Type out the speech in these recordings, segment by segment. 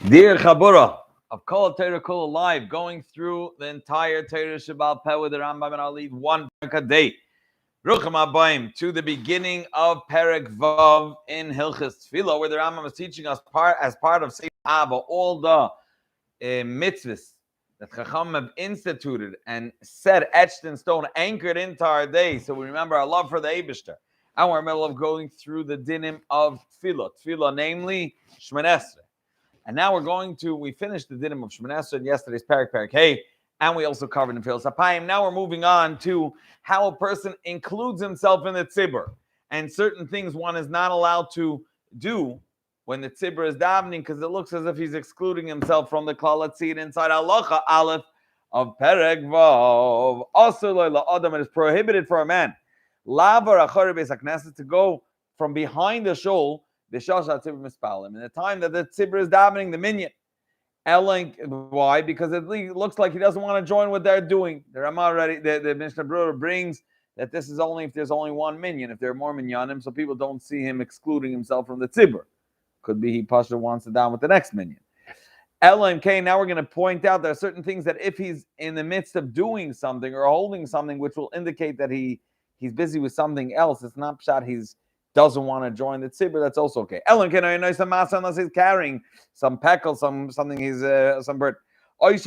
Dear Chabura of Kol Torah Kol Live, going through the entire Torah Shabbal Peh with the Rambam, and I'll lead one Perek a day. Rucham Abayim to the beginning of Perek Vav in Hilchas Tefilla, where the Rambam is teaching us as part of Seif Abba all the mitzvahs that Chacham have instituted and set, etched in stone, anchored into our day. So we remember our love for the Eibishter. And we're in the middle of going through the dinim of Tefillah, namely Shmoneh Esrei. And now we finished the dinim of Shmoneh Esrei in yesterday's Perek Hey, and we also covered in Tefillas Apayim. Now we're moving on to how a person includes himself in the tzibur, and certain things one is not allowed to do when the tzibur is davening, because it looks as if he's excluding himself from the klal. Let's see it inside Halacha Aleph of Perek Vav. Also, it is prohibited for a man to go from behind the shul, in the time that the tzibur is davening, the minyan. Why? Because it looks like he doesn't want to join what they're doing. The Rama already, the Mishnah Berurah brings that this is only if there's only one minyan. If there are more minyanim, so people don't see him excluding himself from the tzibur. Could be he Pasha wants to down with the next minyan. Ella K. Now we're going to point out there are certain things that if he's in the midst of doing something or holding something, which will indicate that he's busy with something else. It's not pshat he's doesn't want to join the tzibur, that's also okay. Ellen can I know some masa unless he's carrying some peckle, something he's some bird. If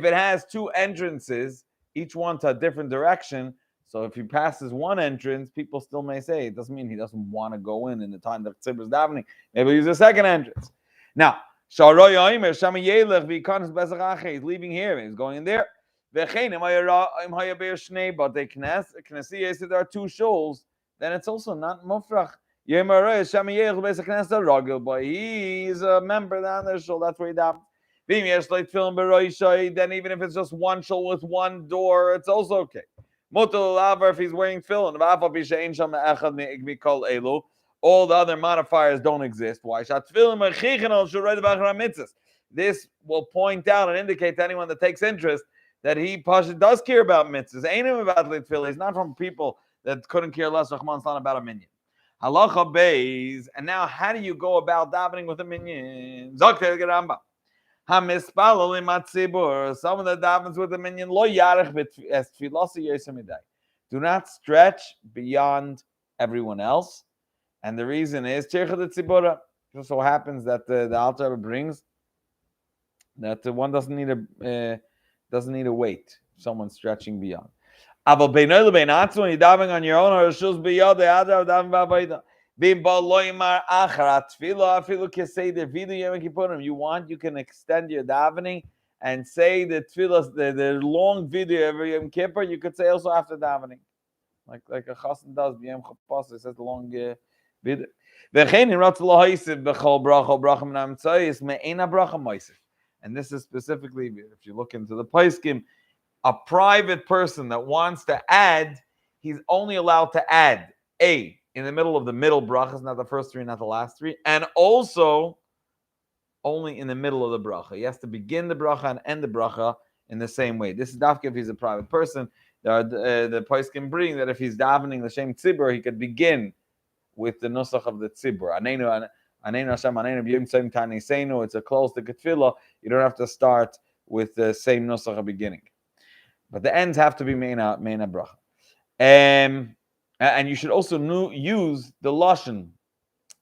it has two entrances, each one to a different direction, so if he passes one entrance, people still may say it doesn't mean he doesn't want to go in the time that tzibur is davening. Maybe he'll use a second entrance. Now, he's leaving here, he's going in there. But there are two shuls, then it's also not mufrach. He's a member down there, shul, that's where he davens. Then even if it's just one shul with one door, it's also okay. If he's wearing tefillin, all the other modifiers don't exist. Why? This will point out and indicate to anyone that takes interest that he does care about mitzvahs. Ain't him about litfil. He's not from people that couldn't care less. Rahman's not about a minyan. Halacha beis. And now, how do you go about davening with a minyan? Zokter Rambam. Hamispalol imatzibur. Someone that davens with a minyan lo yarech b'tfilasi yosemidai. Do not stretch beyond everyone else. And the reason is tircha de tzibura. Just so happens that the Alter Rebbe brings that one doesn't need a weight. Someone stretching beyond. When you're diving on your own, or you can extend your davening and say the tefillah, the long video every Yom Kippur. You could say also after davening, like a chassan does. B'yom Chappos, it says the long video. And this is specifically, if you look into the Paiskim, a private person that wants to add, he's only allowed to add in the middle of the middle brachas, not the first three, not the last three, and also only in the middle of the bracha. He has to begin the bracha and end the bracha in the same way. This is dafka if he's a private person. The Paiskim bring that if he's davening the Shem Tzibur, he could begin with the nusach of the Tzibur. It's a close to Tefillah. You don't have to start with the same nusach beginning, but the ends have to be meina bracha. And you should also use the lashon.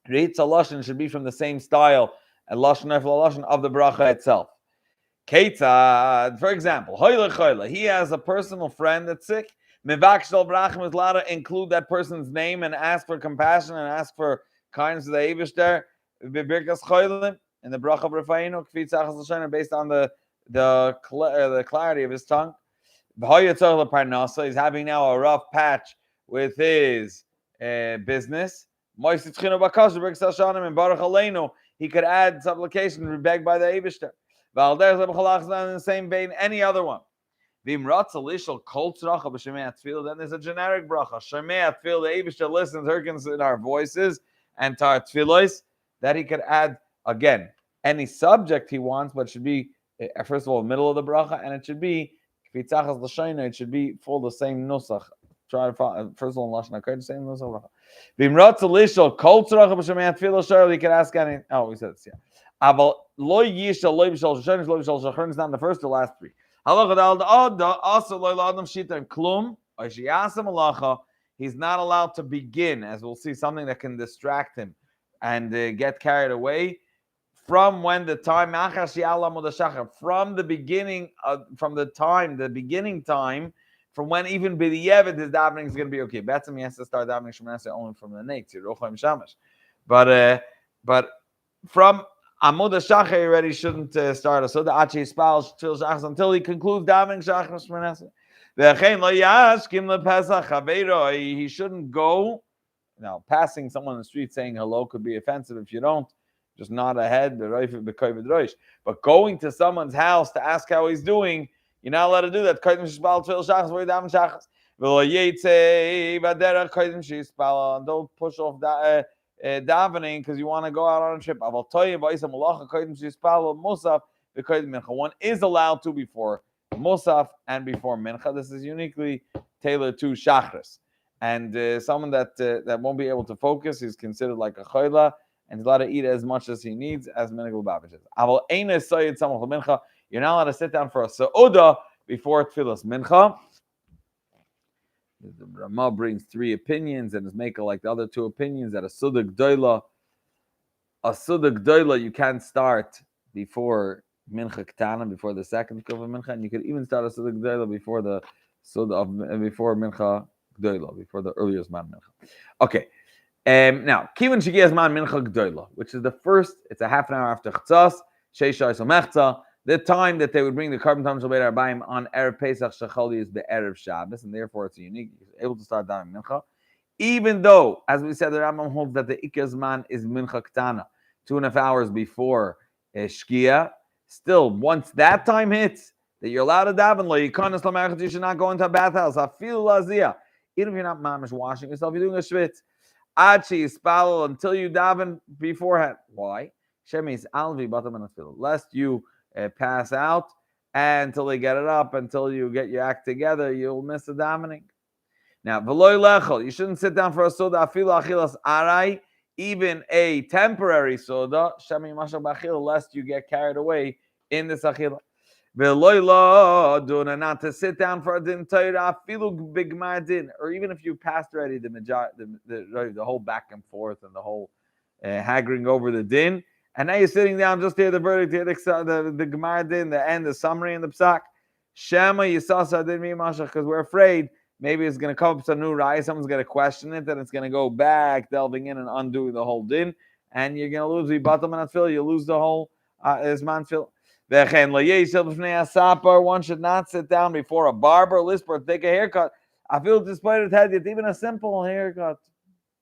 Reitza lashon should be from the same style and lashon of the bracha itself. Ketzad, for example, he has a personal friend that's sick. Mevakshel brachim is allowed to include that person's name and ask for compassion and ask for kindness to the Eibishter. Birkas cholim in the bracha of Refainu kfitzachas l'shonim based on the clarity of his tongue. He's having now a rough patch with his business. He could add supplication and beg by the Eibishter. In the same vein, any other one. Then there's a generic bracha. Shemei Tefillah, the Eibishter listens, hearkens in our voices and to our tefillos, that he could add again any subject he wants, but it should be first of all middle of the bracha, and it should be it should be full the same nusach try to follow. First of all, in Lashon HaKodesh, same as halacha. V'imrat lishol kol tzorach b'shemayat tefillah shor. You can ask any. Oh, we said this. Yeah. Aval lo yishal lo b'shal shoshanis lo b'shal shachron is not the first or last three. Halacha dal also lo l'adam shita and klum. Oishiyasam halacha. He's not allowed to begin, as we'll see, something that can distract him and get carried away. From when the time, from the beginning, the beginning time, from when even B'di'evet his davening is going to be okay. Betzim he has to start davening Shemoneh Esrei only from the next but from Amud HaShachar he already shouldn't start. So the Achi Spal until he concludes davening Shachar Shemoneh Esrei. He shouldn't go. Now, passing someone on the street saying hello could be offensive if you don't. Just nod ahead, but going to someone's house to ask how he's doing, you're not allowed to do that. Don't push off davening because you want to go out on a trip. One is allowed to before Musaf and before Mincha. This is uniquely tailored to Shachris. And someone that won't be able to focus is considered like a chayla, and he's allowed to eat as much as he needs, as Minhag Lubavitch is. You're not allowed to sit down for a sa'udah before Tefillas Mincha. The Ramah brings three opinions, and is making like the other two opinions that a Sudah Gdoila you can't start before Mincha Ketana, before the second Kuf of Mincha, and you could even start a Sudah Gdoila before the before Mincha Gdoila, before the earliest man Mincha. Okay. Now, Kivin Shigiyas Man Mincha Gdoila, which is the first, it's a half an hour after Chatzas, Sheishai Somechza, the time that they would bring the carbon tam shel Beit Arbaim on Erev Pesach Shecholi is the Erev Shabbos, and therefore it's unique. You're able to start down Mincha. Even though, as we said, the Rambam holds that the Ikaz Man is Mincha Ketana, 2.5 hours before Shkia, still, once that time hits, that you're allowed to daven, you should not go into a bathhouse. I feel lazia. Even if you're not mamish washing yourself, you're doing a shvitz. Achi spalal until you daven beforehand. Why? Shemis alvi batam and afil. Lest you pass out and until they get it up, until you get your act together, you'll miss the davening. Now, v'loy lechol. You shouldn't sit down for a soda. Afilu achilas arai. Even a temporary soda. Shemi mashal b'achil. Lest you get carried away in this achila. Not to sit down for a din Torah, afilu bigmar din, or even if you passed already the whole back and forth and the whole haggling over the din, and now you're sitting down just to hear the verdict, hear the gemar din, the end, the summary, and the psak. Shema yisasa din mimasha, because we're afraid maybe it's going to come up some new raya, someone's going to question it, and it's going to go back, delving in and undoing the whole din, and you're going to lose the bottom and fil, you lose the whole isman fil. One should not sit down before a barber, lisper, take a haircut. I feel despite it had even a simple haircut,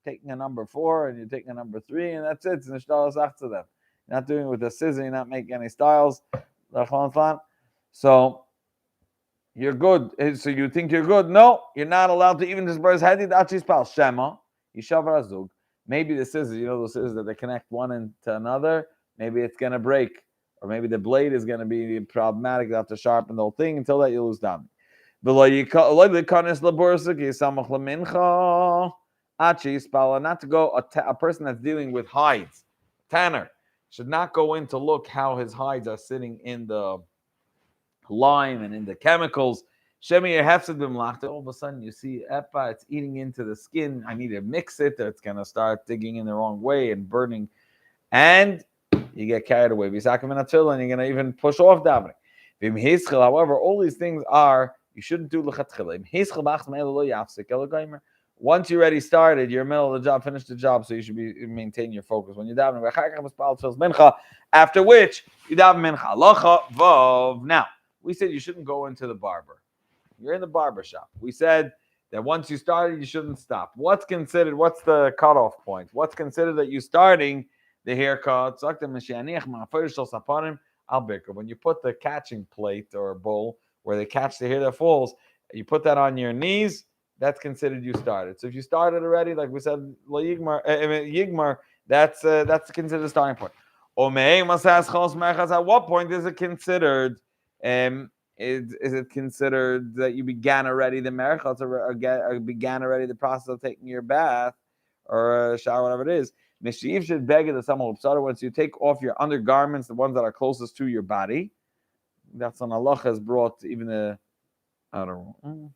taking a number 4 and you're taking a number 3, and that's it. You're not doing it with a scissor, you're not making any styles. So you're good. So you think you're good? No, you're not allowed to even disperse hadid achis pal shema yishavar azug. Maybe the scissors, those scissors that they connect one into another, maybe it's gonna break. Or maybe the blade is going to be problematic. You have to sharpen the whole thing until that you lose down. Not to go, a person that's dealing with hides, tanner, should not go in to look how his hides are sitting in the lime and in the chemicals. All of a sudden you see Epa, it's eating into the skin. I need to mix it, or it's going to start digging in the wrong way and burning. And you get carried away. And you're going to even push off davening. However, all these things are, you shouldn't do lechatchila. Once you already started, you're in the middle of the job, finish the job, so you should maintain your focus. When you're davening, after which you daven mincha. Now, we said you shouldn't go into the barber. You're in the barber shop. We said that once you started, you shouldn't stop. What's the cutoff point? What's considered that you starting the haircut? When you put the catching plate or bowl where they catch the hair that falls, you put that on your knees, that's considered you started. So if you started already, like we said, yigmar, that's considered a starting point. At what point is it considered is it considered that you began already the merchats or began already the process of taking your bath or a shower, whatever it is? Mishiv should beg the some once you take off your undergarments, the ones that are closest to your body. That's an Allah has brought even the I don't know.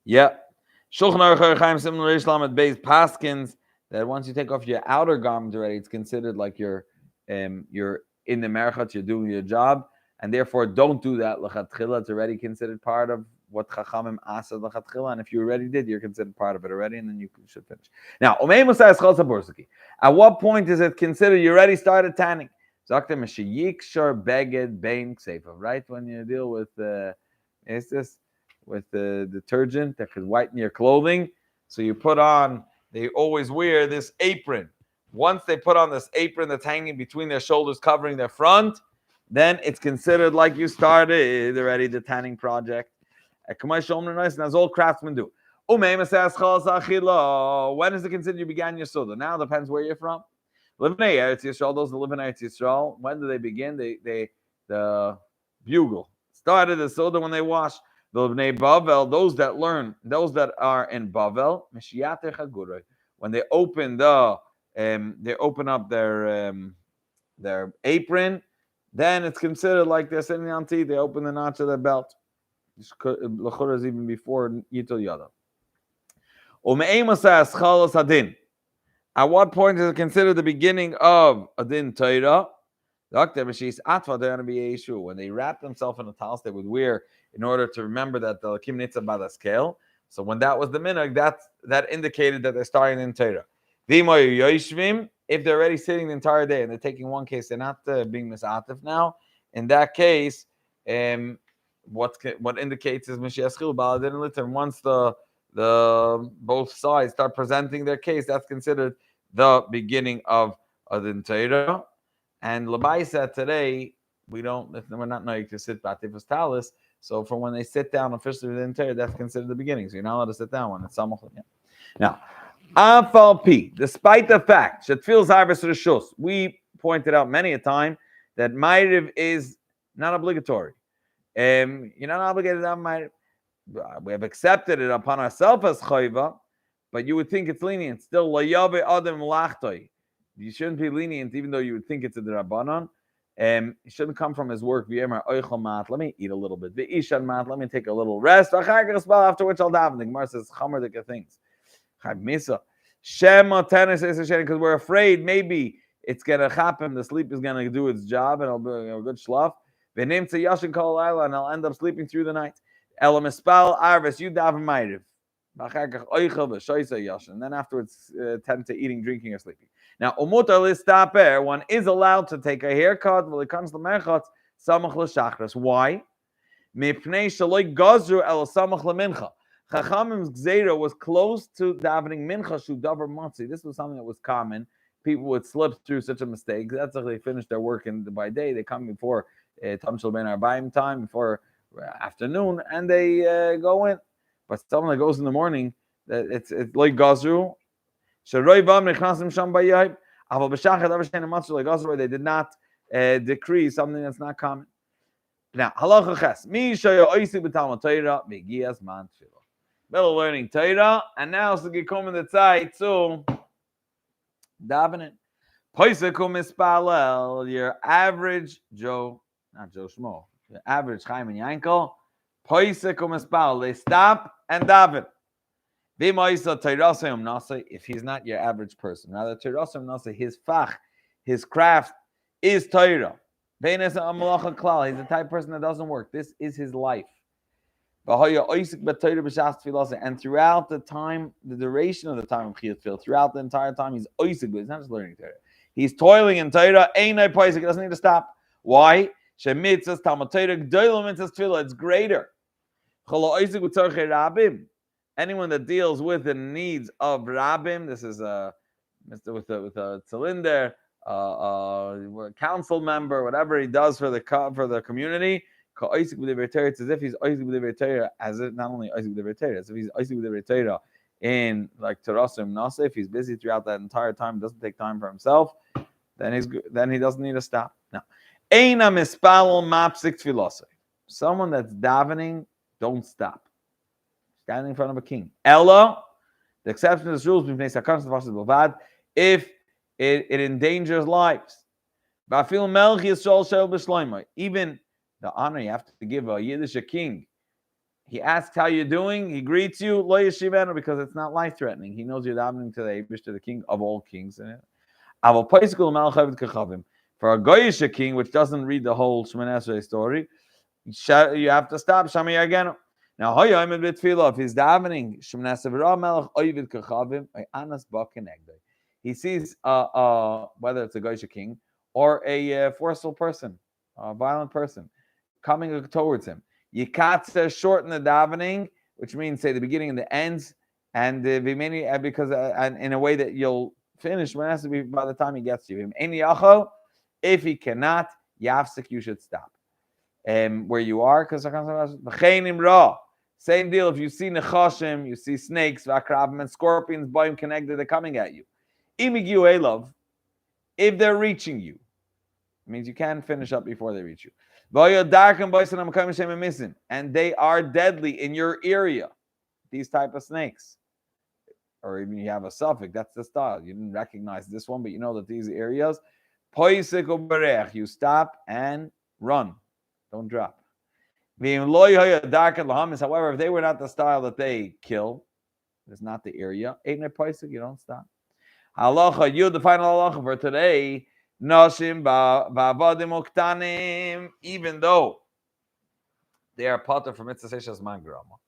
Yeah. Shulchan Aruch Chaim similar Islam at base Paskins that once you take off your outer garment already, it's considered like you're in the merchat, you're doing your job, and therefore don't do that lechatchila. It's already considered part of what Chachamim asked lechatchila, and if you already did, you're considered part of it already, and then you should finish. Now, at what point is it considered you already started tanning? Right? When you deal with with the detergent that could whiten your clothing. So you put on, they always wear this apron. Once they put on this apron that's hanging between their shoulders, covering their front, then it's considered like you started already the tanning project. As all craftsmen do. When is it considered you began your suda? Now it depends where you're from. Those that live in Eretz Yisrael, when do they begin? The bugle started the suda when they wash. Bavel, those that are in Bavel, when they open they open up their apron, then it's considered like they're sitting on tea. They open the notch of their belt. L'chora is even before Yitul Yada. At what point is it considered the beginning of Adin Torah? When they wrap themselves in a talis, they would wear in order to remember that the Kim Nitza Bada scale. So when that was the minhag, that indicated that they're starting in Torah. If they're already sitting the entire day and they're taking one case, they're not being misatif now. In that case, what indicates is Mashiach Chil Baladin Litter. Once the both sides start presenting their case, that's considered the beginning of Adin Torah. And Labai said today, we're not knowing to sit batifus talis. So from when they sit down officially within Torah, that's considered the beginning. So you're not allowed to sit down when it's samach. Now, Afal P, despite the fact that feels harvest reshus, we pointed out many a time that Ma'ariv is not obligatory. You're not obligated to have Ma'ariv. We have accepted it upon ourselves as chayva, but you would think it's lenient. Still, layabe adam lachtoi. You shouldn't be lenient, even though you would think it's a drabanan. It shouldn't come from his work. Let me eat a little bit. Let me take a little rest. After which I'll daven. The Gemara says chamerdik things. Because we're afraid maybe it's gonna happen. The sleep is gonna do its job, and I'll be a good shlaf. And I'll end up sleeping through the night. Elamispal arvis, you daven ma'ariv. And then afterwards, tend to eating, drinking, or sleeping. Now, one is allowed to take a haircut. Why? Chachamim's gzeira was close to davening mincha shu davar matzi. This was something that was common. People would slip through such a mistake. That's like they finish their work by day. They come before Tam Shel Ben Arbaim time, before afternoon, and they go in. But someone that goes in the morning, it's like gazru. They did not decree something that's not common. Now, halacha ches. Middle learning Torah, and now it's the gekommen the Zeit zu davening. Poisekum mispalel, your average Joe, not Joe Schmo, your average Chaim and Yankel. Poisekum mispalel, they stop and daven. If he's not your average person, rather his fach, his craft is Torah. He's the type of person that doesn't work. This is his life. And throughout the time, the duration of the time of Chiyat Tefillah, throughout the entire time, he's oisik, but he's not just learning Torah. He's toiling in Torah. He doesn't need to stop. Why? It's greater. Anyone that deals with the needs of Rabbim, this is Mr. with a cylinder, council member, whatever he does for the community. It's as if he's Isaac with the Torah, as if he's Isaac with the Torah in like Terasim Nasa, if he's busy throughout that entire time, doesn't take time for himself, then he doesn't need to stop. Now, Eina mispalol mapsik tefilosai. Someone that's davening, don't stop. Standing in front of a king. Ella, the exception to this rule is if it endangers lives. Even the honor you have to give a Yiddish king. He asks how you're doing. He greets you, lo yeshivenu, because it's not life-threatening. He knows you're davening to the king of all kings. For a Goyish king, which doesn't read the whole Shemoneh Esrei story, you have to stop. Shami again. Now, if he's davening, he sees whether it's a Goyish king or a forceful person, a violent person, coming towards him. Yikatzer, shorten the davening, which means say the beginning and the ends, and because and in a way that you'll finish when it has to be by the time he gets to you. If he cannot, yafsik, you should stop. Where you are, because same deal. If you see nechashim, you see snakes, vakrabim, and scorpions, boim connected, they're coming at you. If they're reaching you, it means you can finish up before they reach you. And they are deadly in your area. These type of snakes. Or even you have a suffix, that's the style. You didn't recognize this one, but you know that these areas, you stop and run. Don't drop. However, if they were not the style that they kill, it's not the area, you don't stop. Halacha, the final halacha for today, Nashim ba'avadim uktanim, even though they are pater from mitzvah seishas mangrama.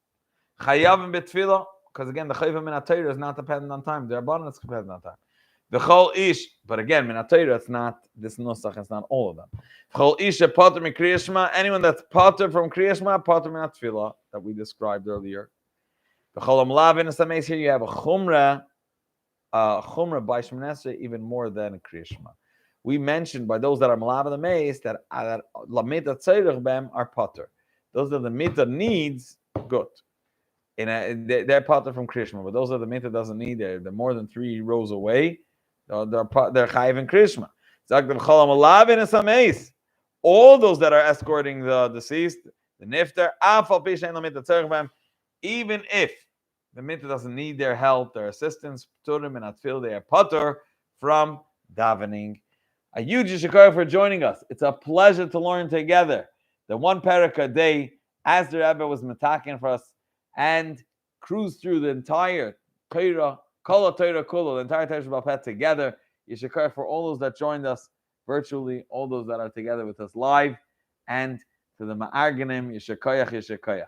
Chayavim betfila, because again, the chayavim min ha-Torah is not dependent on time. Their abundance is dependent on time. The chol ish, but again, min ha-Torah, it's not this nusach, it's not all of them. Chol ish pater min kriyas shema, anyone that's pater from kriyas shema, pater min ha-tefillah, that we described earlier. The chol amlavin is amazing. Here you have a chumrah by Shemoneh Esrei even more than a kriyas shema. We mentioned by those that are malav the mace that lamita tzorich bem are pater. Those are the mita needs good. They're pater from kriyas shema, but those are the mita doesn't need. They're more than 3 rows away. They're chayiv in kriyas shema. All those that are escorting the deceased, the nifter, even if the mita doesn't need their help, their assistance, turim and atfil, they are pater from davening. A huge yeshikar for joining us. It's a pleasure to learn together the one Perek a day, as the Rebbe was metaking for us, and cruise through the entire Torah, Kol Torah Kula, the entire Torah Sheba'al Peh together. Yeshikar for all those that joined us virtually, all those that are together with us live, and to the Ma'arganim, Yeshikoyach, Yeshikoyach.